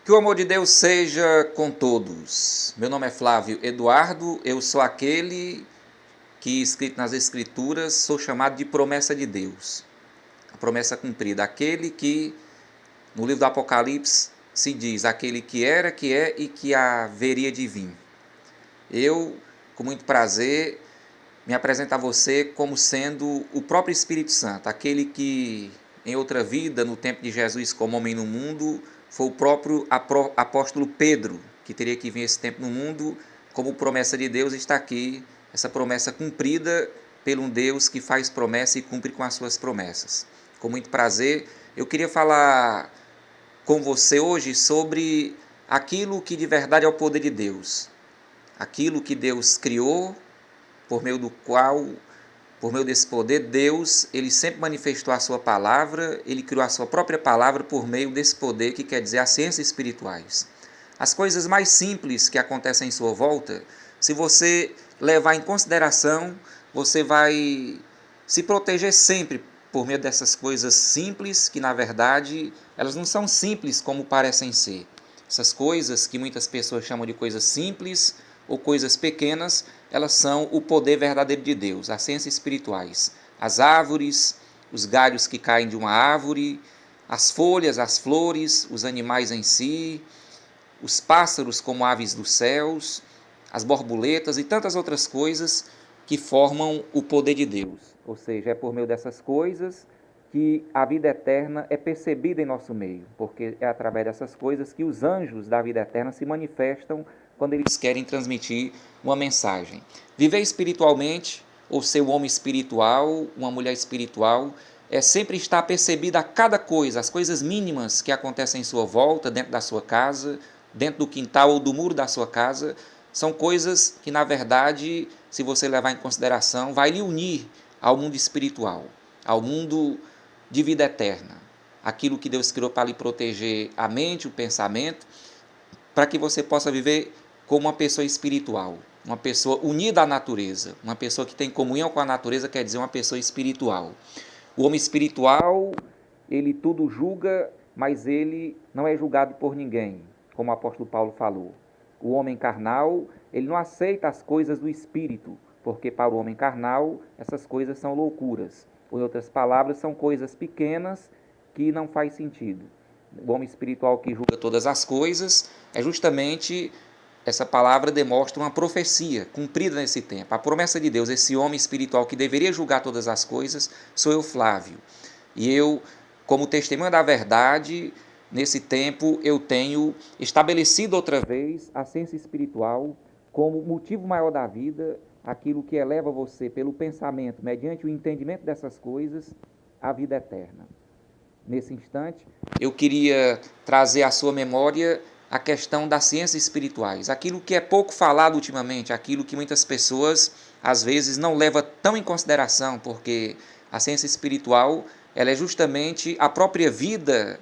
Que o amor de Deus seja com todos. Meu nome é Flávio Eduardo, eu sou aquele que, escrito nas Escrituras, sou chamado de promessa de Deus. A promessa cumprida, aquele que, no livro do Apocalipse, se diz, aquele que era, que é e que haveria de vir. Eu, com muito prazer, me apresento a você como sendo o próprio Espírito Santo, aquele que, em outra vida, no tempo de Jesus como homem no mundo, foi o próprio apóstolo Pedro, que teria que vir esse tempo no mundo, como promessa de Deus, está aqui, essa promessa cumprida por um Deus que faz promessa e cumpre com as suas promessas. Com muito prazer, eu queria falar com você hoje sobre aquilo que de verdade é o poder de Deus, aquilo que Deus criou, por meio desse poder, Deus, ele sempre manifestou a sua palavra, ele criou a sua própria palavra por meio desse poder, que quer dizer as ciências espirituais. As coisas mais simples que acontecem em sua volta, se você levar em consideração, você vai se proteger sempre por meio dessas coisas simples, que na verdade elas não são simples como parecem ser. Essas coisas que muitas pessoas chamam de coisas simples ou coisas pequenas, elas são o poder verdadeiro de Deus, as ciências espirituais. As árvores, os galhos que caem de uma árvore, as folhas, as flores, os animais em si, os pássaros como aves dos céus, as borboletas e tantas outras coisas que formam o poder de Deus. Ou seja, é por meio dessas coisas que a vida eterna é percebida em nosso meio, porque é através dessas coisas que os anjos da vida eterna se manifestam quando eles querem transmitir uma mensagem. Viver espiritualmente, ou ser um homem espiritual, uma mulher espiritual, é sempre estar percebida a cada coisa, as coisas mínimas que acontecem em sua volta, dentro da sua casa, dentro do quintal ou do muro da sua casa, são coisas que, na verdade, se você levar em consideração, vai lhe unir ao mundo espiritual, ao mundo de vida eterna. Aquilo que Deus criou para lhe proteger a mente, o pensamento, para que você possa viver como uma pessoa espiritual, uma pessoa unida à natureza, uma pessoa que tem comunhão com a natureza, quer dizer, uma pessoa espiritual. O homem espiritual, ele tudo julga, mas ele não é julgado por ninguém, como o apóstolo Paulo falou. O homem carnal, ele não aceita as coisas do espírito, porque para o homem carnal, essas coisas são loucuras. Ou, em outras palavras, são coisas pequenas que não faz sentido. O homem espiritual que julga todas as coisas é justamente, essa palavra demonstra uma profecia cumprida nesse tempo. A promessa de Deus, esse homem espiritual que deveria julgar todas as coisas, sou eu, Flávio. E eu, como testemunha da verdade, nesse tempo eu tenho estabelecido outra vez a ciência espiritual como motivo maior da vida, aquilo que eleva você pelo pensamento, mediante o entendimento dessas coisas, à vida eterna. Nesse instante, eu queria trazer à sua memória a questão das ciências espirituais, aquilo que é pouco falado ultimamente, aquilo que muitas pessoas às vezes não levam tão em consideração, porque a ciência espiritual, ela é justamente a própria vida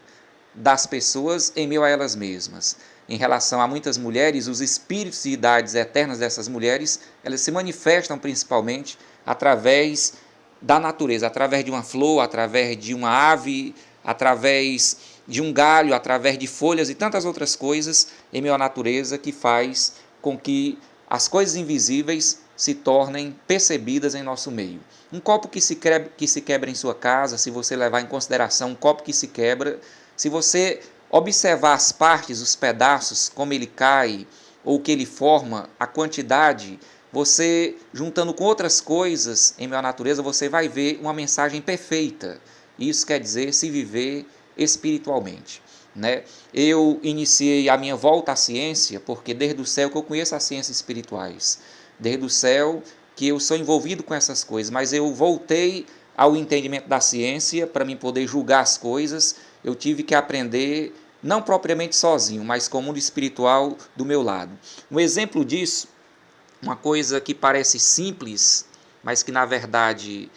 das pessoas em meio a elas mesmas. Em relação a muitas mulheres, os espíritos e idades eternas dessas mulheres, elas se manifestam principalmente através da natureza, através de uma flor, através de uma ave, através de um galho, através de folhas e tantas outras coisas em meio à natureza, que faz com que as coisas invisíveis se tornem percebidas em nosso meio. Um copo que se quebra em sua casa, se você levar em consideração um copo que se quebra, se você observar as partes, os pedaços, como ele cai, ou o que ele forma, a quantidade, você, juntando com outras coisas em meio à natureza, você vai ver uma mensagem perfeita. Isso quer dizer se viver espiritualmente. Né? Eu iniciei a minha volta à ciência, porque desde o céu que eu conheço as ciências espirituais. Desde o céu que eu sou envolvido com essas coisas, mas eu voltei ao entendimento da ciência para mim poder julgar as coisas. Eu tive que aprender, não propriamente sozinho, mas com o mundo espiritual do meu lado. Um exemplo disso, uma coisa que parece simples, mas que na verdade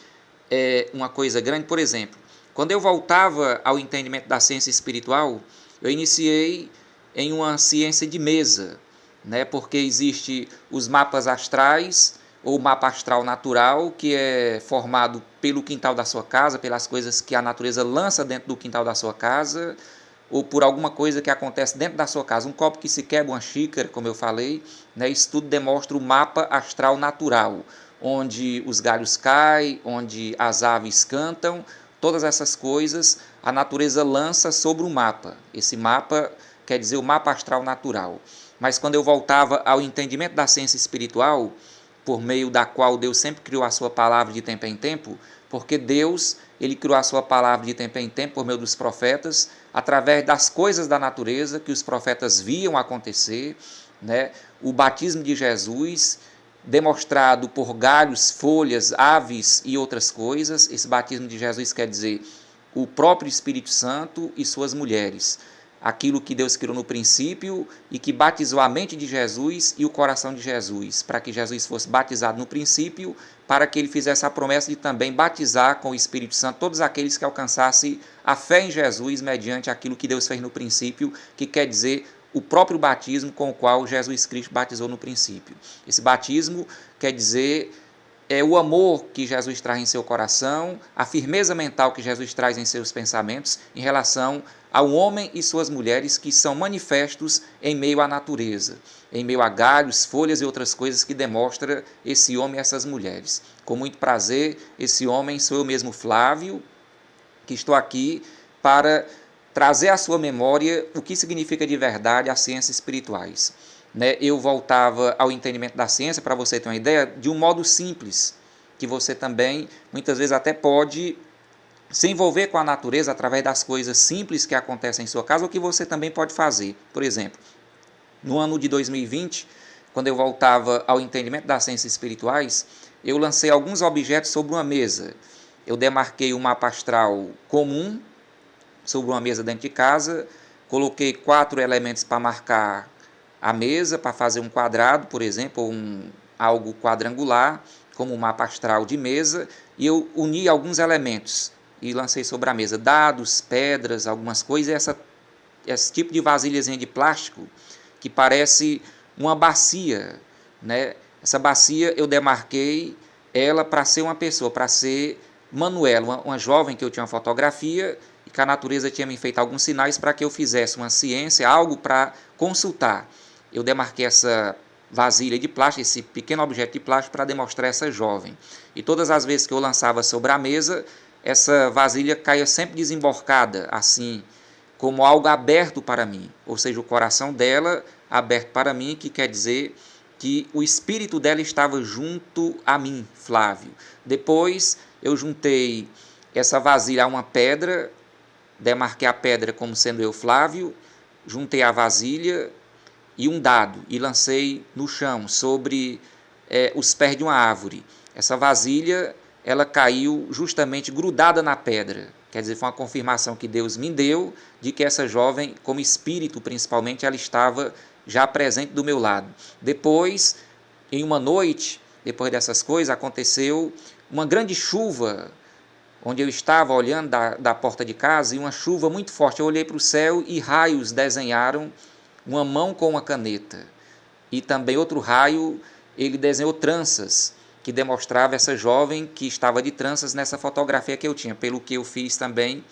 é uma coisa grande. Por exemplo, quando eu voltava ao entendimento da ciência espiritual, eu iniciei em uma ciência de mesa, né? Porque existe os mapas astrais, ou mapa astral natural, que é formado pelo quintal da sua casa, pelas coisas que a natureza lança dentro do quintal da sua casa, ou por alguma coisa que acontece dentro da sua casa, um copo que se quebra, uma xícara, como eu falei, né, isso tudo demonstra o mapa astral natural, onde os galhos caem, onde as aves cantam, todas essas coisas a natureza lança sobre o mapa. Esse mapa quer dizer o mapa astral natural. Mas quando eu voltava ao entendimento da ciência espiritual, por meio da qual Deus sempre criou a sua palavra de tempo em tempo, porque Deus, ele criou a sua palavra de tempo em tempo por meio dos profetas, através das coisas da natureza que os profetas viam acontecer, né? O batismo de Jesus, demonstrado por galhos, folhas, aves e outras coisas. Esse batismo de Jesus quer dizer o próprio Espírito Santo e suas mulheres. Aquilo que Deus criou no princípio e que batizou a mente de Jesus e o coração de Jesus, para que Jesus fosse batizado no princípio, para que ele fizesse a promessa de também batizar com o Espírito Santo todos aqueles que alcançassem a fé em Jesus mediante aquilo que Deus fez no princípio, que quer dizer o próprio batismo com o qual Jesus Cristo batizou no princípio. Esse batismo quer dizer o amor que Jesus traz em seu coração, a firmeza mental que Jesus traz em seus pensamentos em relação ao homem e suas mulheres que são manifestos em meio à natureza, em meio a galhos, folhas e outras coisas que demonstram esse homem e essas mulheres. Com muito prazer, esse homem sou eu mesmo, Flávio, que estou aqui para trazer à sua memória o que significa de verdade as ciências espirituais. Eu voltava ao entendimento da ciência, para você ter uma ideia, de um modo simples, que você também, muitas vezes, até pode se envolver com a natureza através das coisas simples que acontecem em sua casa, ou que você também pode fazer. Por exemplo, no ano de 2020, quando eu voltava ao entendimento das ciências espirituais, eu lancei alguns objetos sobre uma mesa. Eu demarquei um mapa astral comum sobre uma mesa dentro de casa, coloquei 4 elementos para marcar a mesa, para fazer um quadrado, por exemplo, ou algo quadrangular, como um mapa astral de mesa, e eu uni alguns elementos e lancei sobre a mesa dados, pedras, algumas coisas, e esse tipo de vasilhazinha de plástico que parece uma bacia, né? Essa bacia eu demarquei ela para ser uma pessoa, para ser Manuela, uma jovem que eu tinha uma fotografia e que a natureza tinha me feito alguns sinais para que eu fizesse uma ciência, algo para consultar. Eu demarquei essa vasilha de plástico, esse pequeno objeto de plástico, para demonstrar essa jovem. E todas as vezes que eu lançava sobre a mesa, essa vasilha caía sempre desemborcada, assim, como algo aberto para mim, ou seja, o coração dela aberto para mim, que quer dizer que o espírito dela estava junto a mim, Flávio. Depois eu juntei essa vasilha a uma pedra, demarquei a pedra como sendo eu, Flávio, juntei a vasilha e um dado e lancei no chão, sobre os pés de uma árvore. Essa vasilha, ela caiu justamente grudada na pedra. Quer dizer, foi uma confirmação que Deus me deu de que essa jovem, como espírito principalmente, ela estava já presente do meu lado. Depois, em uma noite, depois dessas coisas, aconteceu uma grande chuva, onde eu estava olhando da porta de casa, e uma chuva muito forte. Eu olhei para o céu e raios desenharam uma mão com uma caneta. E também outro raio, ele desenhou tranças, que demonstrava essa jovem que estava de tranças nessa fotografia que eu tinha. Pelo que eu fiz também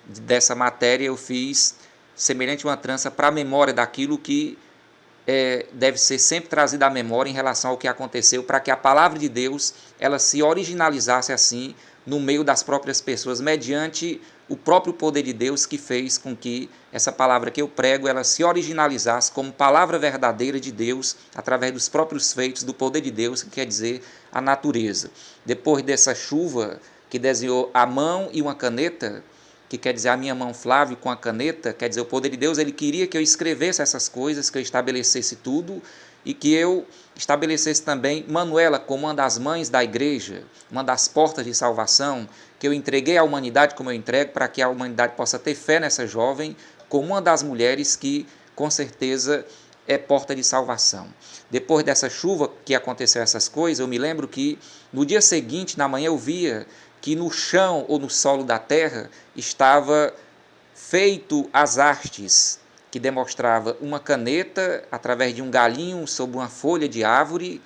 dessa matéria, eu fiz semelhante a uma trança para a memória daquilo que deve ser sempre trazido à memória em relação ao que aconteceu, para que a palavra de Deus ela se originalizasse assim no meio das próprias pessoas, mediante o próprio poder de Deus, que fez com que essa palavra que eu prego ela se originalizasse como palavra verdadeira de Deus, através dos próprios feitos do poder de Deus, que quer dizer a natureza. Depois dessa chuva que desenhou a mão e uma caneta, que quer dizer a minha mão, Flávio, com a caneta, quer dizer o poder de Deus, ele queria que eu escrevesse essas coisas, que eu estabelecesse tudo, e que eu estabelecesse também Manuela como uma das mães da igreja, uma das portas de salvação, que eu entreguei à humanidade como eu entrego, para que a humanidade possa ter fé nessa jovem, como uma das mulheres que, com certeza, é porta de salvação. Depois dessa chuva que aconteceu essas coisas, eu me lembro que no dia seguinte, na manhã, eu via que no chão ou no solo da terra estava feito as hastes, que demonstrava uma caneta através de um galinho sobre uma folha de árvore,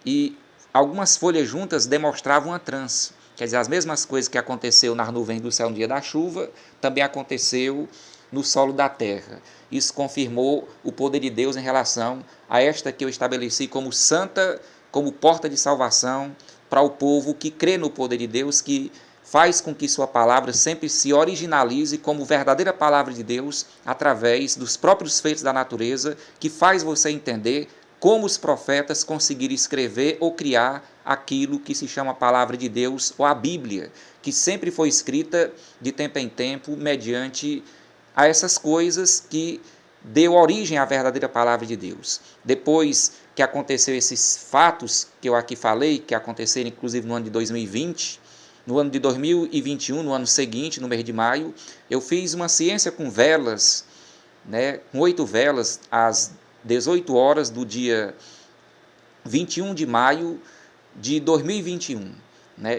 e algumas folhas juntas demonstravam uma trança. Quer dizer, as mesmas coisas que aconteceu nas nuvens do céu no dia da chuva, também aconteceu no solo da terra. Isso confirmou o poder de Deus em relação a esta que eu estabeleci como santa, como porta de salvação para o povo que crê no poder de Deus, que faz com que sua palavra sempre se originalize como verdadeira palavra de Deus através dos próprios feitos da natureza, que faz você entender como os profetas conseguiram escrever ou criar aquilo que se chama a palavra de Deus ou a Bíblia, que sempre foi escrita de tempo em tempo mediante a essas coisas que deu origem à verdadeira palavra de Deus. Depois que aconteceu esses fatos que eu aqui falei, que aconteceram inclusive no ano de 2020, no ano de 2021, no ano seguinte, no mês de maio, eu fiz uma ciência com velas, com 8 velas, às 18 horas do dia 21 de maio de 2021.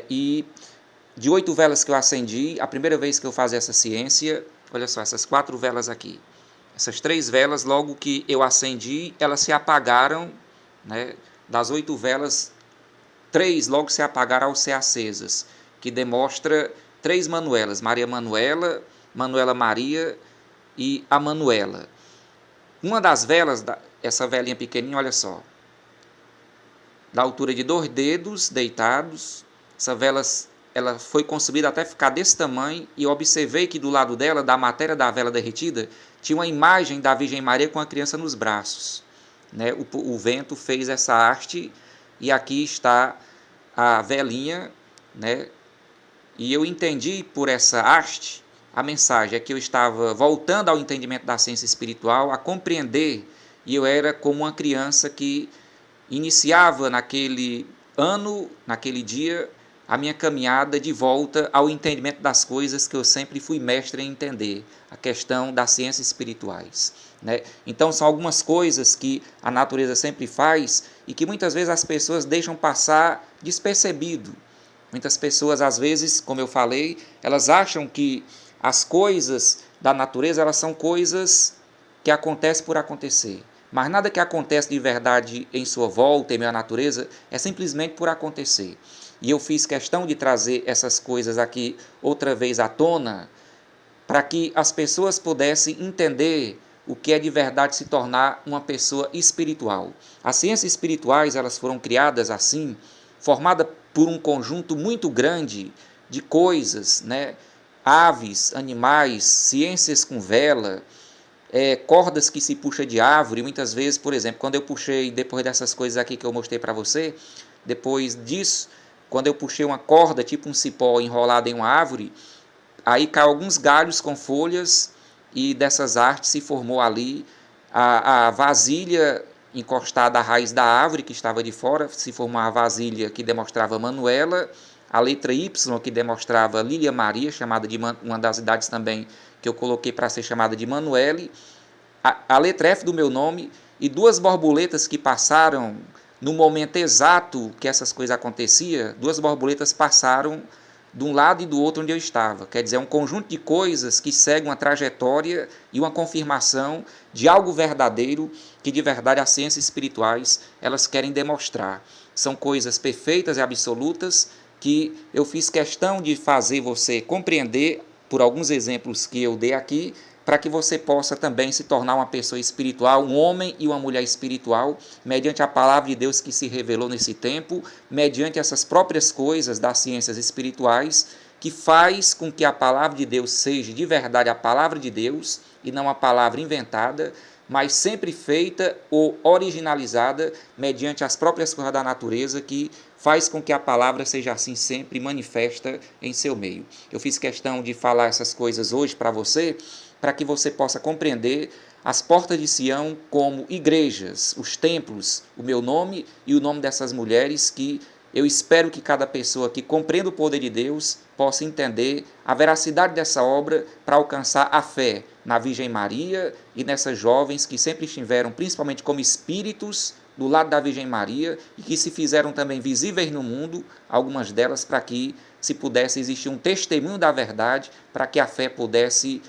E de 8 velas que eu acendi, a primeira vez que eu fazia essa ciência, olha só, essas 4 velas aqui. Essas 3 velas, logo que eu acendi, elas se apagaram, das 8 velas, 3 logo se apagaram ao ser acesas, que demonstra 3 Manuelas, Maria Manuela, Manuela Maria e a Manuela. Uma das velas, essa velinha pequenininha, olha só, da altura de 2 dedos deitados, essa vela ela foi concebida até ficar desse tamanho, e observei que do lado dela, da matéria da vela derretida, tinha uma imagem da Virgem Maria com a criança nos braços. O vento fez essa arte, e aqui está a velinha, e eu entendi por essa haste, a mensagem é que eu estava voltando ao entendimento da ciência espiritual, a compreender, e eu era como uma criança que iniciava naquele ano, naquele dia, a minha caminhada de volta ao entendimento das coisas que eu sempre fui mestre em entender, a questão das ciências espirituais. Então são algumas coisas que a natureza sempre faz e que muitas vezes as pessoas deixam passar despercebido. Muitas pessoas, às vezes, como eu falei, elas acham que as coisas da natureza elas são coisas que acontecem por acontecer. Mas nada que acontece de verdade em sua volta, em meio à natureza, é simplesmente por acontecer. E eu fiz questão de trazer essas coisas aqui outra vez à tona, para que as pessoas pudessem entender o que é de verdade se tornar uma pessoa espiritual. As ciências espirituais elas foram criadas assim, formadas por um conjunto muito grande de coisas, aves, animais, ciências com vela, cordas que se puxa de árvore. Muitas vezes, por exemplo, quando eu puxei, depois dessas coisas aqui que eu mostrei para você, depois disso, quando eu puxei uma corda, tipo um cipó enrolado em uma árvore, aí caiu alguns galhos com folhas, e dessas artes se formou ali a vasilha encostada à raiz da árvore que estava de fora, se formou a vasilha que demonstrava Manuela, a letra Y que demonstrava Lília Maria, chamada de uma das idades também que eu coloquei para ser chamada de Manuele, a letra F do meu nome, e 2 borboletas que passaram no momento exato que essas coisas aconteciam, 2 borboletas passaram de um lado e do outro onde eu estava. Quer dizer, é um conjunto de coisas que seguem uma trajetória e uma confirmação de algo verdadeiro que de verdade as ciências espirituais elas querem demonstrar. São coisas perfeitas e absolutas que eu fiz questão de fazer você compreender por alguns exemplos que eu dei aqui, para que você possa também se tornar uma pessoa espiritual, um homem e uma mulher espiritual, mediante a palavra de Deus que se revelou nesse tempo, mediante essas próprias coisas das ciências espirituais, que faz com que a palavra de Deus seja de verdade a palavra de Deus, e não a palavra inventada, mas sempre feita ou originalizada mediante as próprias coisas da natureza, que faz com que a palavra seja assim sempre manifesta em seu meio. Eu fiz questão de falar essas coisas hoje para você, para que você possa compreender as portas de Sião como igrejas, os templos, o meu nome e o nome dessas mulheres, que eu espero que cada pessoa que compreenda o poder de Deus possa entender a veracidade dessa obra para alcançar a fé na Virgem Maria e nessas jovens que sempre estiveram principalmente como espíritos do lado da Virgem Maria e que se fizeram também visíveis no mundo, algumas delas, para que se pudesse existir um testemunho da verdade, para que a fé pudesse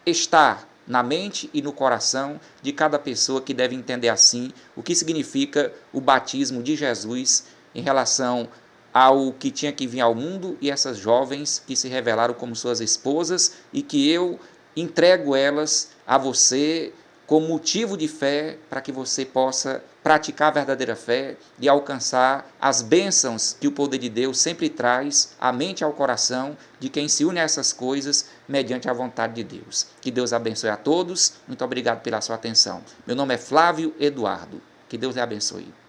estar na mente e no coração de cada pessoa, que deve entender assim o que significa o batismo de Jesus em relação ao que tinha que vir ao mundo e essas jovens que se revelaram como suas esposas, e que eu entrego elas a você como motivo de fé para que você possa praticar a verdadeira fé e alcançar as bênçãos que o poder de Deus sempre traz à mente e ao coração de quem se une a essas coisas mediante a vontade de Deus. Que Deus abençoe a todos. Muito obrigado pela sua atenção. Meu nome é Flávio Eduardo. Que Deus lhe abençoe.